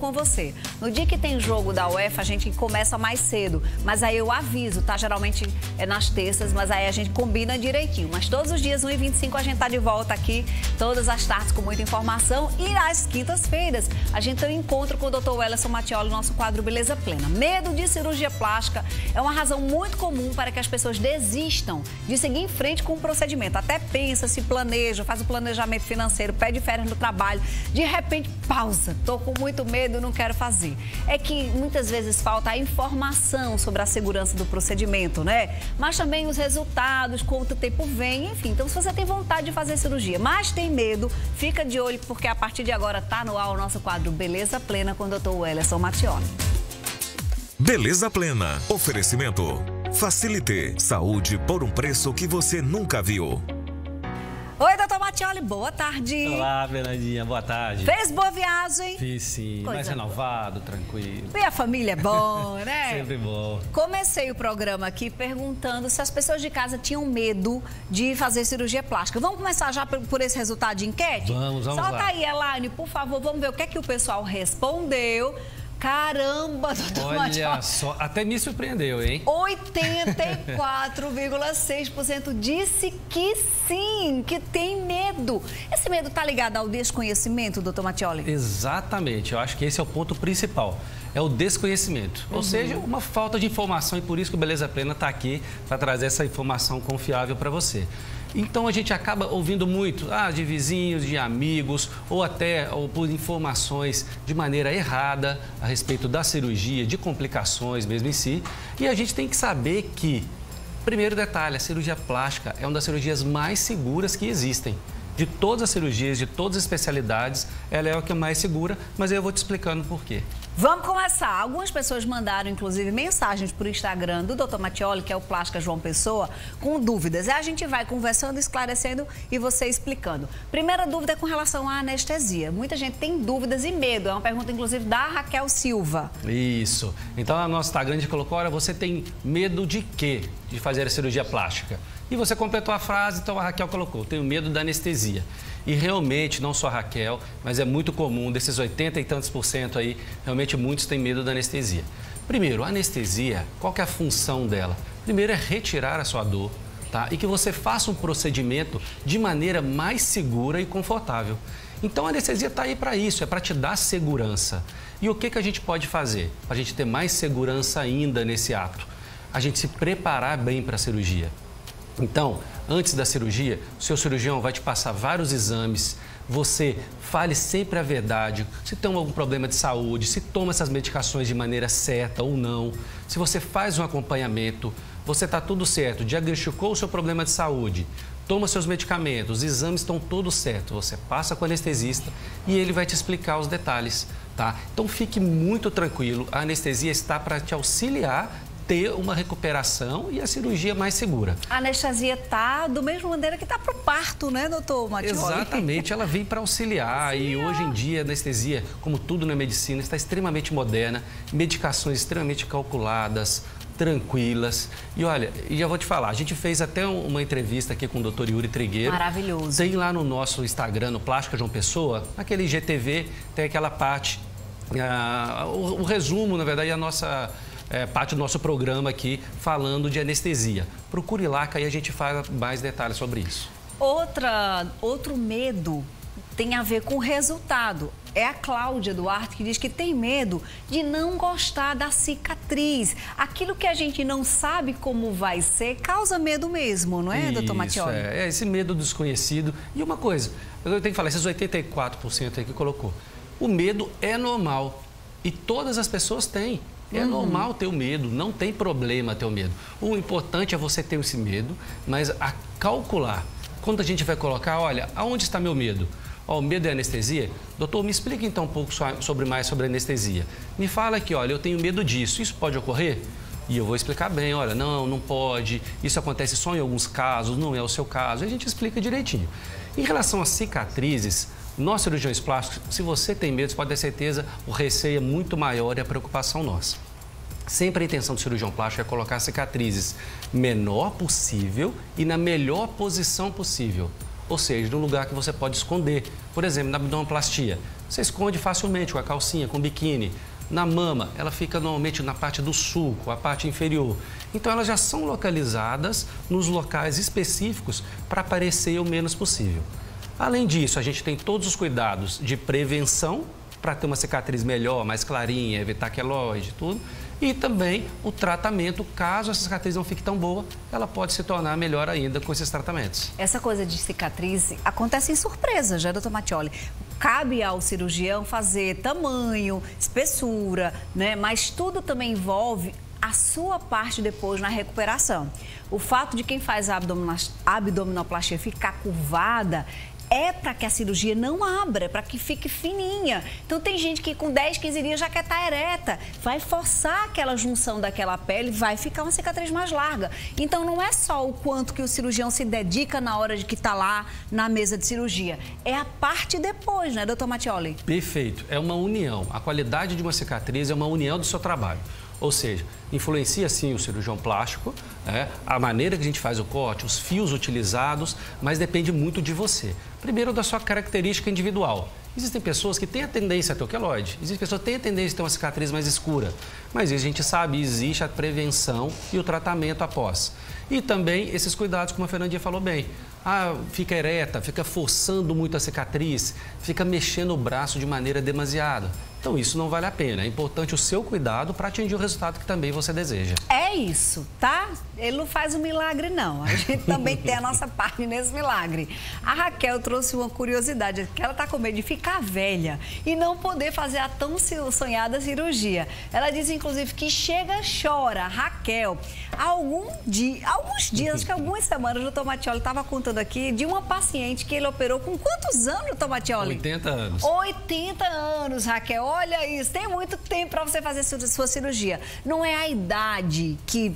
com você. No dia que tem jogo da UEFA, a gente começa mais cedo, mas aí eu aviso, tá? Geralmente é nas terças, mas aí a gente combina direitinho. Mas todos os dias, 1h25, a gente tá de volta aqui, todas as tardes com muita informação. E às quintas-feiras, a gente tem um encontro com o Dr. Wellerson Mattioli, nosso quadro Beleza Plena. Medo de cirurgia plástica é uma razão muito comum para que as pessoas desistam de seguir em frente com o procedimento. Até pensa, se planeja, faz o planejamento financeiro, pede férias no trabalho, de repente pausa, tô com muito medo, não quero fazer. É que muitas vezes falta a informação sobre a segurança do procedimento, né? Mas também os resultados, quanto tempo vem, enfim. Então, se você tem vontade de fazer cirurgia, mas tem medo, fica de olho, porque a partir de agora tá no ar o nosso quadro Beleza Plena com o Dr. Wellerson Mattioli. Beleza Plena. Oferecimento. Facilite. Saúde por um preço que você nunca viu. Oi, doutor Mattioli, boa tarde. Olá, Fernandinha, boa tarde. Fez boa viagem? Fiz sim, mais renovado, tranquilo. E a família é bom, né? Sempre bom. Comecei o programa aqui perguntando se as pessoas de casa tinham medo de fazer cirurgia plástica. Vamos começar já por esse resultado de enquete? Vamos lá. Solta aí, Elaine, por favor, vamos ver o que é que o pessoal respondeu. Caramba, doutor Mattioli. Olha só, até me surpreendeu, hein? 84,6% disse que sim, que tem medo. Esse medo está ligado ao desconhecimento, doutor Mattioli? Exatamente, eu acho que esse é o ponto principal. É o desconhecimento, ou seja, uma falta de informação, e por isso que o Beleza Plena está aqui para trazer essa informação confiável para você. Então a gente acaba ouvindo muito de vizinhos, de amigos ou por informações de maneira errada a respeito da cirurgia, de complicações mesmo em si. E a gente tem que saber que, primeiro detalhe, a cirurgia plástica é uma das cirurgias mais seguras que existem. De todas as cirurgias, de todas as especialidades, ela é a que é mais segura, mas eu vou te explicando por quê. Vamos começar. Algumas pessoas mandaram, inclusive, mensagens para o Instagram do Dr. Mattioli, que é o Plástica João Pessoa, com dúvidas. A gente vai conversando, esclarecendo e você explicando. Primeira dúvida é com relação à anestesia. Muita gente tem dúvidas e medo. É uma pergunta, inclusive, da Raquel Silva. Isso. Então, no nosso Instagram, a gente colocou, olha, você tem medo de quê? De fazer a cirurgia plástica? E você completou a frase, então a Raquel colocou, tenho medo da anestesia. E realmente, não só a Raquel, mas é muito comum, desses 80 e tantos % aí, realmente muitos têm medo da anestesia. Primeiro, a anestesia, qual que é a função dela? Primeiro é retirar a sua dor, tá? E que você faça um procedimento de maneira mais segura e confortável. Então a anestesia está aí para isso, é para te dar segurança. E o que a gente pode fazer para a gente ter mais segurança ainda nesse ato? A gente se preparar bem para a cirurgia. Então, antes da cirurgia, o seu cirurgião vai te passar vários exames, você fale sempre a verdade, se tem algum problema de saúde, se toma essas medicações de maneira certa ou não, se você faz um acompanhamento, você está tudo certo, diagnosticou o seu problema de saúde, toma seus medicamentos, os exames estão todos certos, você passa com o anestesista e ele vai te explicar os detalhes, tá? Então fique muito tranquilo, a anestesia está para te auxiliar ter uma recuperação e a cirurgia mais segura. A anestesia tá da mesma maneira que tá para o parto, né, doutor Mattioli? Exatamente, ela vem para auxiliar e hoje em dia a anestesia, como tudo na medicina, está extremamente moderna, medicações extremamente calculadas, tranquilas. E olha, e já vou te falar, a gente fez até uma entrevista aqui com o Dr. Yuri Trigueiro. Maravilhoso. Tem lá no nosso Instagram, no Plástica João Pessoa, naquele IGTV, tem aquela parte, o resumo, na verdade, a nossa... parte do nosso programa aqui falando de anestesia. Procure lá que aí a gente fala mais detalhes sobre isso. Outro medo tem a ver com o resultado. É a Cláudia Duarte que diz que tem medo de não gostar da cicatriz. Aquilo que a gente não sabe como vai ser causa medo mesmo, não é, doutor Mattioli? É esse medo desconhecido. E uma coisa, eu tenho que falar, esses 84% aí que colocou. O medo é normal e todas as pessoas têm. É normal ter o medo, não tem problema ter o medo. O importante é você ter esse medo, mas a calcular. Quando a gente vai colocar, olha, aonde está meu medo? O medo é anestesia? Doutor, me explica então um pouco mais sobre anestesia. Me fala aqui, olha, eu tenho medo disso, isso pode ocorrer? E eu vou explicar bem, olha, não pode, isso acontece só em alguns casos, não é o seu caso, e a gente explica direitinho. Em relação às cicatrizes, nós cirurgiões plásticos, se você tem medo, você pode ter certeza, o receio é muito maior e a preocupação nossa. Sempre a intenção do cirurgião plástico é colocar cicatrizes menor possível e na melhor posição possível. Ou seja, no lugar que você pode esconder. Por exemplo, na abdominoplastia. você esconde facilmente com a calcinha, com o biquíni. Na mama, ela fica normalmente na parte do sulco, a parte inferior. Então, elas já são localizadas nos locais específicos para aparecer o menos possível. Além disso, a gente tem todos os cuidados de prevenção para ter uma cicatriz melhor, mais clarinha, evitar queloide, tudo. E também o tratamento, caso essa cicatriz não fique tão boa, ela pode se tornar melhor ainda com esses tratamentos. Essa coisa de cicatriz acontece em surpresa, já, doutor Mattioli. Cabe ao cirurgião fazer tamanho, espessura, né? Mas tudo também envolve a sua parte depois na recuperação. O fato de quem faz a abdominoplastia ficar curvada é para que a cirurgia não abra, para que fique fininha. Então, tem gente que com 10, 15 dias já quer estar ereta. Vai forçar aquela junção daquela pele, vai ficar uma cicatriz mais larga. Então, não é só o quanto que o cirurgião se dedica na hora de que está lá na mesa de cirurgia. É a parte depois, né, doutor Mattioli? Perfeito. É uma união. A qualidade de uma cicatriz é uma união do seu trabalho. Ou seja, influencia sim o cirurgião plástico, a maneira que a gente faz o corte, os fios utilizados, mas depende muito de você. Primeiro, da sua característica individual. Existem pessoas que têm a tendência a ter o queloide, existem pessoas que têm a tendência a ter uma cicatriz mais escura, mas a gente sabe, existe a prevenção e o tratamento após. E também esses cuidados, como a Fernandinha falou bem. Fica ereta, fica forçando muito a cicatriz, fica mexendo o braço de maneira demasiada. Então, isso não vale a pena. É importante o seu cuidado para atingir o resultado que também você deseja. É isso, tá? Ele não faz um milagre, não. A gente também tem a nossa parte nesse milagre. A Raquel trouxe uma curiosidade, que ela tá com medo de ficar velha e não poder fazer a tão sonhada cirurgia. Ela diz, inclusive, que chega, chora. Raquel, alguns dias, acho que algumas semanas, o doutor Mattioli estava contando aqui de uma paciente que ele operou com quantos anos, doutor Mattioli? 80 anos. 80 anos, Raquel. Olha isso, tem muito tempo para você fazer sua cirurgia. Não é a idade que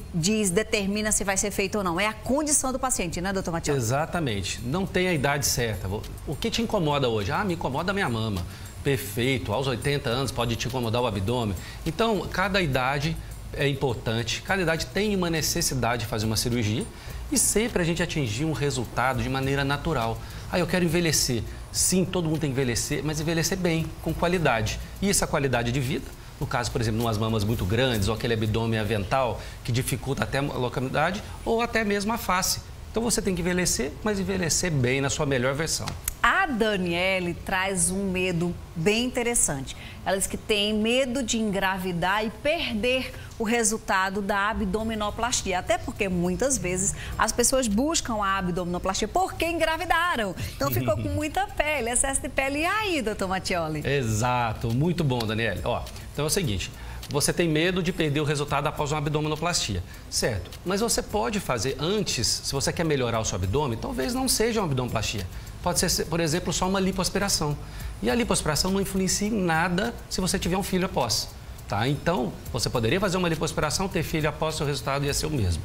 determina se vai ser feito ou não, é a condição do paciente, né, doutor Mattioli? Exatamente, não tem a idade certa. O que te incomoda hoje? Me incomoda a minha mama. Perfeito, aos 80 anos pode te incomodar o abdômen. Então, cada idade é importante, cada idade tem uma necessidade de fazer uma cirurgia e sempre a gente atingir um resultado de maneira natural. Eu quero envelhecer. Sim, todo mundo tem que envelhecer, mas envelhecer bem, com qualidade. E essa qualidade de vida, no caso, por exemplo, umas mamas muito grandes ou aquele abdômen avental que dificulta até a localidade ou até mesmo a face. Então, você tem que envelhecer, mas envelhecer bem na sua melhor versão. A Daniele traz um medo bem interessante. Ela diz que tem medo de engravidar e perder o resultado da abdominoplastia. Até porque, muitas vezes, as pessoas buscam a abdominoplastia porque engravidaram. Então, ficou com muita pele, excesso de pele. E aí, doutor Mattioli? Exato. Muito bom, Daniele. Então é o seguinte... Você tem medo de perder o resultado após uma abdominoplastia, certo? Mas você pode fazer antes, se você quer melhorar o seu abdômen, talvez não seja uma abdominoplastia. Pode ser, por exemplo, só uma lipoaspiração. E a lipoaspiração não influencia em nada se você tiver um filho após. Tá? Então, você poderia fazer uma lipoaspiração, ter filho após, seu resultado ia ser o mesmo.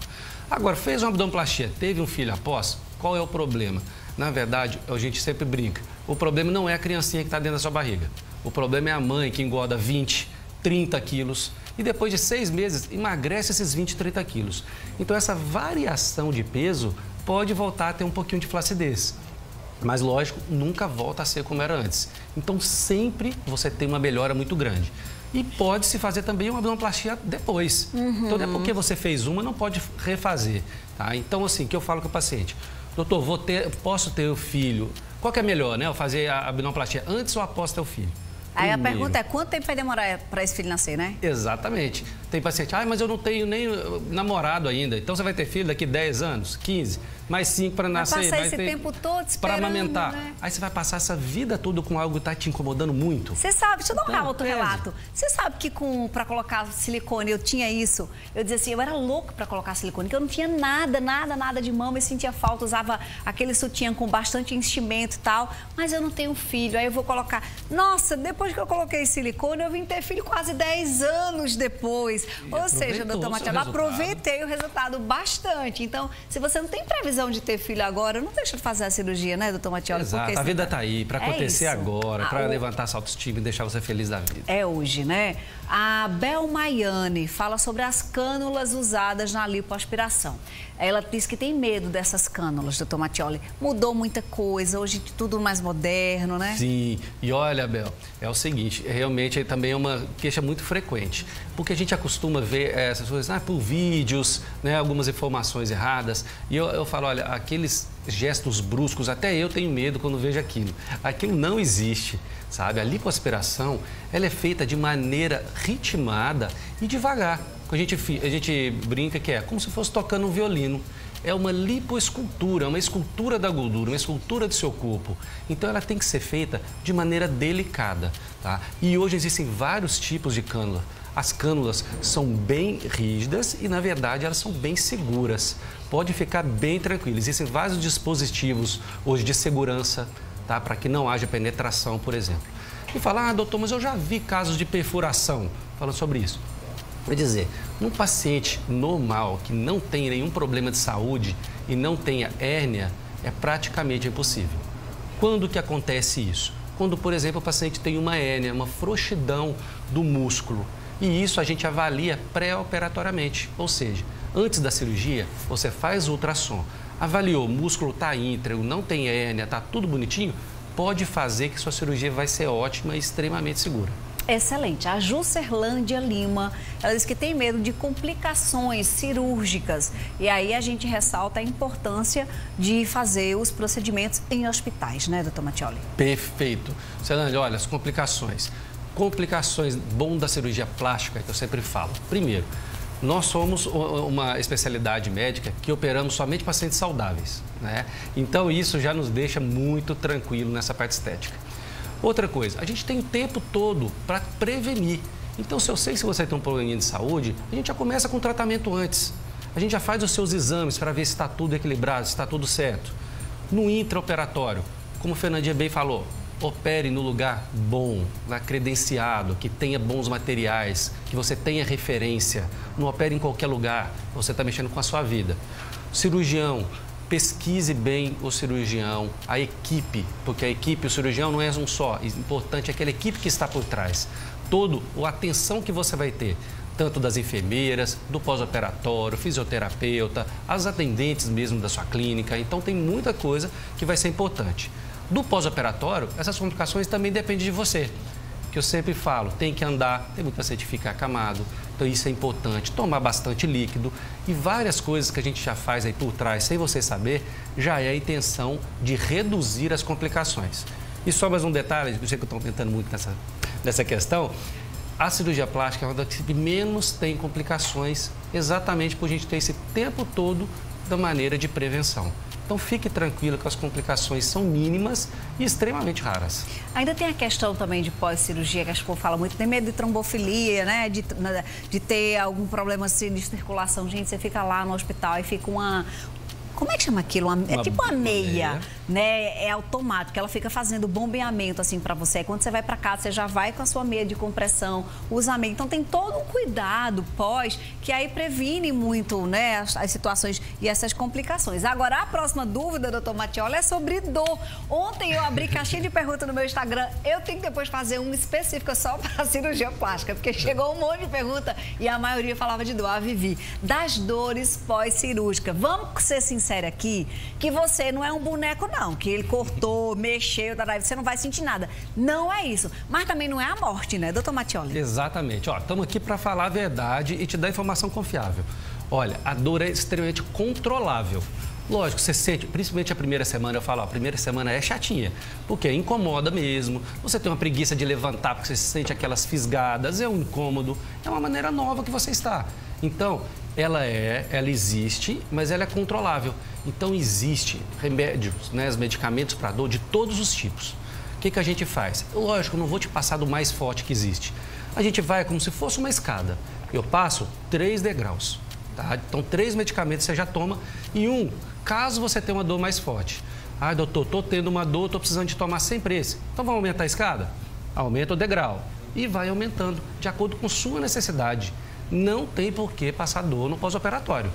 Agora, fez uma abdominoplastia, teve um filho após, qual é o problema? Na verdade, a gente sempre brinca. O problema não é a criancinha que está dentro da sua barriga. O problema é a mãe que engorda 20, 30 quilos e depois de 6 meses emagrece esses 20, 30 quilos. Então, essa variação de peso pode voltar a ter um pouquinho de flacidez. Mas, lógico, nunca volta a ser como era antes. Então, sempre você tem uma melhora muito grande. E pode-se fazer também uma abdominoplastia depois. Então, não é porque você fez uma, não pode refazer. Tá? Então, assim, que eu falo com o paciente. Doutor, posso ter o filho? Qual que é melhor, né? Eu fazer a abdominoplastia antes ou após ter o filho? Aí a pergunta é, quanto tempo vai demorar para esse filho nascer, né? Exatamente. Tem paciente, mas eu não tenho nem namorado ainda. Então, você vai ter filho daqui 10 anos, 15, mais 5 para nascer. Vai passar esse tempo todo esperando, para amamentar. Né? Aí você vai passar essa vida toda com algo que está te incomodando muito. Você sabe, deixa eu dar outro relato. Você sabe que para colocar silicone eu tinha isso? Eu dizia assim, eu era louco para colocar silicone, que eu não tinha nada de mama, eu sentia falta, usava aquele sutiã com bastante enchimento e tal, mas eu não tenho filho, aí eu vou colocar. Nossa, depois depois que eu coloquei silicone, eu vim ter filho quase 10 anos depois. Ou seja, doutor Matioli, aproveitei o resultado bastante. Então, se você não tem previsão de ter filho agora, não deixa de fazer a cirurgia, né, doutor Matioli? Exato, a vida tá aí, para acontecer agora, para levantar essa autoestima e deixar você feliz da vida. É hoje, né? A Bel Maiane fala sobre as cânulas usadas na lipoaspiração. Ela diz que tem medo dessas cânulas, doutor Matioli. Mudou muita coisa, hoje tudo mais moderno, né? Sim, e olha, Bel, é o seguinte, realmente também é uma queixa muito frequente, porque a gente acostuma ver essas coisas por vídeos, né, algumas informações erradas, e eu falo, olha, aqueles gestos bruscos, até eu tenho medo quando vejo aquilo. Aquilo não existe, sabe? A lipoaspiração, ela é feita de maneira ritmada e devagar. A gente brinca que é como se fosse tocando um violino. É uma lipoescultura, uma escultura da gordura, uma escultura do seu corpo. Então, ela tem que ser feita de maneira delicada, tá? E hoje existem vários tipos de cânula. As cânulas são bem rígidas e, na verdade, elas são bem seguras. Pode ficar bem tranquilo. Existem vários dispositivos hoje de segurança, tá? Para que não haja penetração, por exemplo. E falar, doutor, mas eu já vi casos de perfuração falando sobre isso. Quer dizer, um paciente normal que não tem nenhum problema de saúde e não tenha hérnia, é praticamente impossível. Quando que acontece isso? Quando, por exemplo, o paciente tem uma hérnia, uma frouxidão do músculo. E isso a gente avalia pré-operatoriamente, ou seja, antes da cirurgia, você faz o ultrassom, avaliou, o músculo está íntegro, não tem hérnia, está tudo bonitinho, pode fazer que sua cirurgia vai ser ótima e extremamente segura. Excelente. A Juscerlândia Lima, ela diz que tem medo de complicações cirúrgicas. E aí a gente ressalta a importância de fazer os procedimentos em hospitais, né, doutor Matioli? Perfeito. Juscerlândia, olha, as complicações. Complicações bom da cirurgia plástica, que eu sempre falo. Primeiro, nós somos uma especialidade médica que operamos somente pacientes saudáveis, né? Então, isso já nos deixa muito tranquilo nessa parte estética. Outra coisa, a gente tem o tempo todo para prevenir. Então, se eu sei se você tem um probleminha de saúde, a gente já começa com o tratamento antes. A gente já faz os seus exames para ver se está tudo equilibrado, se está tudo certo. No intraoperatório, como o Fernandinha bem falou, opere no lugar bom, credenciado, que tenha bons materiais, que você tenha referência. Não opere em qualquer lugar, você está mexendo com a sua vida. Cirurgião, pesquise bem o cirurgião, a equipe, porque a equipe, o cirurgião não é um só, o importante é aquela equipe que está por trás. A atenção que você vai ter, tanto das enfermeiras, do pós-operatório, fisioterapeuta, as atendentes mesmo da sua clínica, então tem muita coisa que vai ser importante. Do pós-operatório, essas complicações também dependem de você, que eu sempre falo, tem que andar, tem muito paciente que fica acamado, então isso é importante, tomar bastante líquido e várias coisas que a gente já faz aí por trás, sem você saber, já é a intenção de reduzir as complicações. E só mais um detalhe, eu sei que eu estou tentando muito nessa questão, a cirurgia plástica é uma das que menos tem complicações, exatamente por a gente ter esse tempo todo da maneira de prevenção. Então, fique tranquilo que as complicações são mínimas e extremamente raras. Ainda tem a questão também de pós-cirurgia, que a gente fala muito, tem medo de trombofilia, né? De ter algum problema assim, de circulação. Gente, você fica lá no hospital e fica uma... Como é que chama aquilo? É tipo uma meia, né? É automático, ela fica fazendo bombeamento assim para você. Quando você vai para casa, você já vai com a sua meia de compressão, usa a meia. Então tem todo um cuidado pós, que aí previne muito, né, as situações e essas complicações. Agora, a próxima dúvida, doutor Matioli, é sobre dor. Ontem eu abri caixinha de perguntas no meu Instagram. Eu tenho que depois fazer uma específica só para cirurgia plástica, porque chegou um monte de pergunta e a maioria falava de dor. A Vivi, das dores pós-cirúrgica. Vamos ser sinceros aqui, que você não é um boneco não, que ele cortou, mexeu, você não vai sentir nada. Não é isso. Mas também não é a morte, né, doutor Matioli? Exatamente. Ó, estamos aqui para falar a verdade e te dar informação confiável. Olha, a dor é extremamente controlável. Lógico, você sente, principalmente a primeira semana, eu falo, ó, a primeira semana é chatinha, porque incomoda mesmo, você tem uma preguiça de levantar porque você sente aquelas fisgadas, é um incômodo, é uma maneira nova que você está. Então, ela existe, mas ela é controlável. Então, existe remédios, né, os medicamentos para dor de todos os tipos. O que a gente faz? Lógico, eu não vou te passar do mais forte que existe. A gente vai como se fosse uma escada. Eu passo 3 degraus, tá? Então, 3 medicamentos você já toma e caso você tenha uma dor mais forte. Ah, doutor, estou tendo uma dor, estou precisando de tomar sempre esse. Então, vamos aumentar a escada? aumenta o degrau e vai aumentando de acordo com sua necessidade. Não tem por que passar dor no pós-operatório.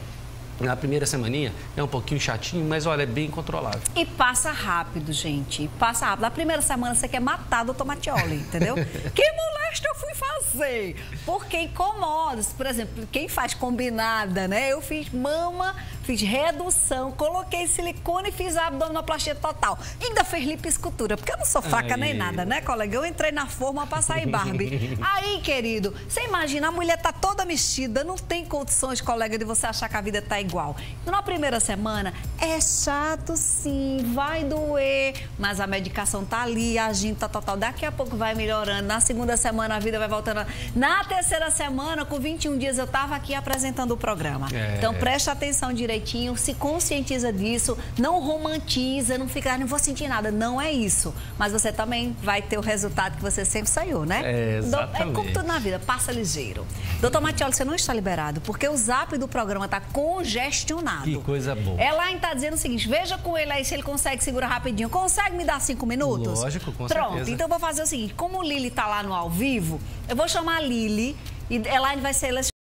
Na primeira semaninha é um pouquinho chatinho, mas olha, é bem controlável. E passa rápido, gente. Passa rápido. Na primeira semana você quer matar do Tomatioli, entendeu? Que molesta eu fui fazer? Porque incomoda. Por exemplo, quem faz combinada, né? Eu fiz mama, fiz redução, coloquei silicone e fiz a abdominoplastia total. Ainda fez lipoescultura, porque eu não sou fraca nem nada, né, colega? Eu entrei na forma pra sair Barbie. Aí, querido, você imagina, a mulher tá toda mexida, não tem condições, colega, de você achar que a vida tá igual. Então, na primeira semana, é chato sim, vai doer, mas a medicação tá ali, agindo, tá total. Daqui a pouco vai melhorando. Na segunda semana, a vida vai voltando. Na terceira semana, com 21 dias, eu tava aqui apresentando o programa. Então, preste atenção direitinho, se conscientiza disso, não romantiza, não fica, não vou sentir nada. Não é isso. Mas você também vai ter o resultado que você sempre sonhou, né? Exatamente. É como tudo na vida, passa ligeiro. Doutor Matioli, você não está liberado, porque o zap do programa está congestionado. Que coisa boa. Elaine está dizendo o seguinte, veja com ele aí se ele consegue segurar rapidinho. Consegue me dar 5 minutos? Lógico, com certeza. Pronto, então eu vou fazer o seguinte, como o Lili está lá no ao vivo, eu vou chamar a Lili e Elaine vai ser